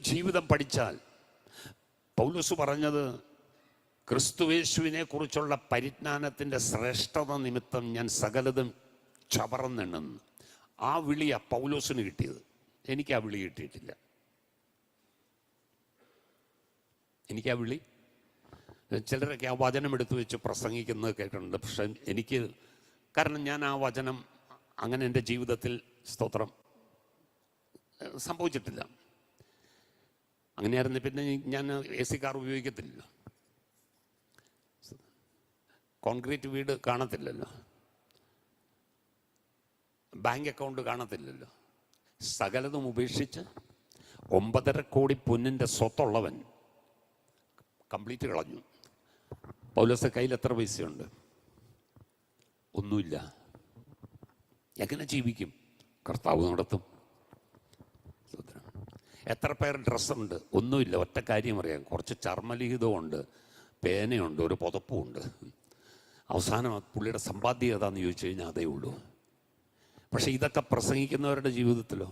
ജീവിതം പഠിച്ചാൽ പൗലോസ് പറഞ്ഞത്, ക്രിസ്തുയേശുവിനെ കുറിച്ചുള്ള പരിജ്ഞാനത്തിൻ്റെ ശ്രേഷ്ഠത നിമിത്തം ഞാൻ സകലതും ചവറന്നെണ്ണെന്ന്. ആ വിളിയാണ് പൗലോസിന് കിട്ടിയത്. എനിക്ക് ആ വിളി കിട്ടിയിട്ടില്ല. എനിക്ക് ആ വിളി, ചിലരൊക്കെ ആ വചനം എടുത്തു വെച്ച് പ്രസംഗിക്കുന്നത് കേട്ടിട്ടുണ്ട്. പക്ഷെ എനിക്ക്, കാരണം ഞാൻ ആ വചനം അങ്ങനെ എൻ്റെ ജീവിതത്തിൽ സ്തോത്രം സംഭവിച്ചിട്ടില്ല. അങ്ങനെയായിരുന്നു. പിന്നെ ഞാൻ AC കാർ ഉപയോഗിക്കത്തില്ലല്ലോ, കോൺക്രീറ്റ് വീട് കാണത്തില്ലല്ലോ, ബാങ്ക് അക്കൗണ്ട് കാണത്തില്ലല്ലോ. സകലതും ഉപേക്ഷിച്ച് 9.5 കോടി പൊന്നിൻ്റെ സ്വത്തുള്ളവൻ കംപ്ലീറ്റ് കളഞ്ഞു. പൗലോസ് കയ്യിൽ എത്ര പൈസയുണ്ട്? ഒന്നുമില്ല. എങ്ങനെ ജീവിക്കും? കർത്താവ് നടത്തും. എത്ര പേർ ഡ്രസ്സുണ്ട്? ഒന്നുമില്ല. ഒറ്റ കാര്യം അറിയാം, കുറച്ച് ചർമ്മലിഖിതമുണ്ട്, പേനയുണ്ട്, ഒരു പുതപ്പുമുണ്ട്. അവസാനം പുള്ളിയുടെ സമ്പാദ്യം ഏതാണെന്ന് ചോദിച്ചു കഴിഞ്ഞാൽ അതേ ഉള്ളൂ. പക്ഷെ ഇതൊക്കെ പ്രസംഗിക്കുന്നവരുടെ ജീവിതത്തിലോ?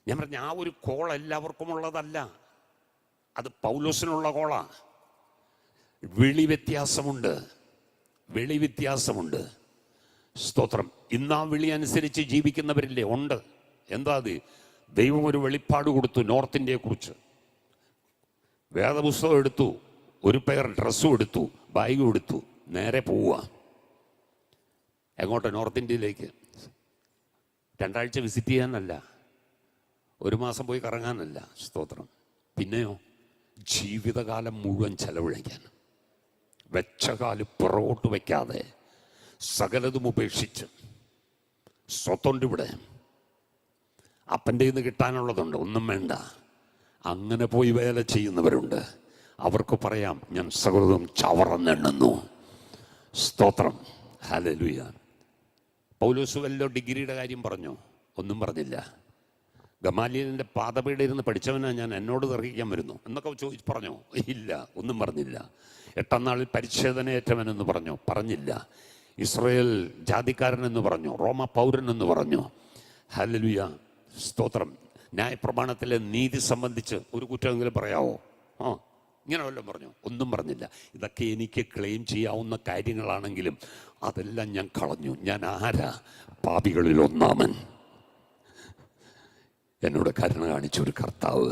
ഞാൻ പറഞ്ഞ ആ ഒരു കോൾ എല്ലാവർക്കും ഉള്ളതല്ല. അത് പൗലോസിനുള്ള കോളാണ്. വിളി വ്യത്യാസമുണ്ട്, വിളി വ്യത്യാസമുണ്ട്. സ്തോത്രം. ഇന്നാ വിളി അനുസരിച്ച് ജീവിക്കുന്നവരില്ലേ? ഉണ്ട്. എന്താ അത്? ദൈവം ഒരു വെളിപ്പാട് കൊടുത്തു നോർത്ത് ഇന്ത്യയെ കുറിച്ച്. വേദപുസ്തകം എടുത്തു, ഒരു പെയർ ഡ്രസ്സും എടുത്തു, ബാഗും എടുത്തു, നേരെ പോവുക. എങ്ങോട്ട്? നോർത്ത് ഇന്ത്യയിലേക്ക്. 2 ആഴ്ച വിസിറ്റ് ചെയ്യാനല്ല, 1 മാസം പോയി കറങ്ങാനല്ല. സ്തോത്രം. പിന്നെയോ ജീവിതകാലം മുഴുവൻ ചെലവഴിക്കാൻ, വെച്ച കാല് പുറകോട്ട് വയ്ക്കാതെ സകലതും ഉപേക്ഷിച്ച്. സ്വത്തുണ്ട് ഇവിടെ, അപ്പൻ്റെ നിന്ന് കിട്ടാനുള്ളതുണ്ട്, ഒന്നും വേണ്ട. അങ്ങനെ പോയി വേല ചെയ്യുന്നവരുണ്ട്. അവർക്ക് പറയാം, ഞാൻ സകലതും ചവറന്നെണ്ണുന്നു. സ്തോത്രം. ഹല്ലേലൂയ. പൗലോസ് വല്ലോ ഡിഗ്രിയുടെ കാര്യം പറഞ്ഞോ? ഒന്നും പറഞ്ഞില്ല. ഗമാലിയലിൻ്റെ പാദപീഠ ഇരുന്ന് പഠിച്ചവനാ ഞാൻ, എന്നോട് തർക്കിക്കാൻ വരുന്നു എന്നൊക്കെ പറഞ്ഞോ? ഇല്ല, ഒന്നും പറഞ്ഞില്ല. 8-ാം നാളിൽ പരിച്ഛേദനയേറ്റവനെന്ന് പറഞ്ഞോ? പറഞ്ഞില്ല. ഇസ്രായേൽ ജാതിക്കാരനെന്ന് പറഞ്ഞു, റോമ പൗരനെന്ന് പറഞ്ഞു. ഹല്ലേലൂയ. സ്തോത്രം. ന്യായപ്രമാണത്തിലെ നീതി സംബന്ധിച്ച് ഒരു കുറ്റമെങ്കിലും പറയാവോ? ഇങ്ങനെ വല്ലതും പറഞ്ഞു? ഒന്നും പറഞ്ഞില്ല. ഇതൊക്കെ എനിക്ക് ക്ലെയിം ചെയ്യാവുന്ന കാര്യങ്ങളാണെങ്കിലും അതെല്ലാം ഞാൻ കളഞ്ഞു. ഞാൻ ആരാ? പാപികളിൽ ഒന്നാമൻ. എന്നോട് കരുണ കാണിച്ചൊരു കർത്താവ്.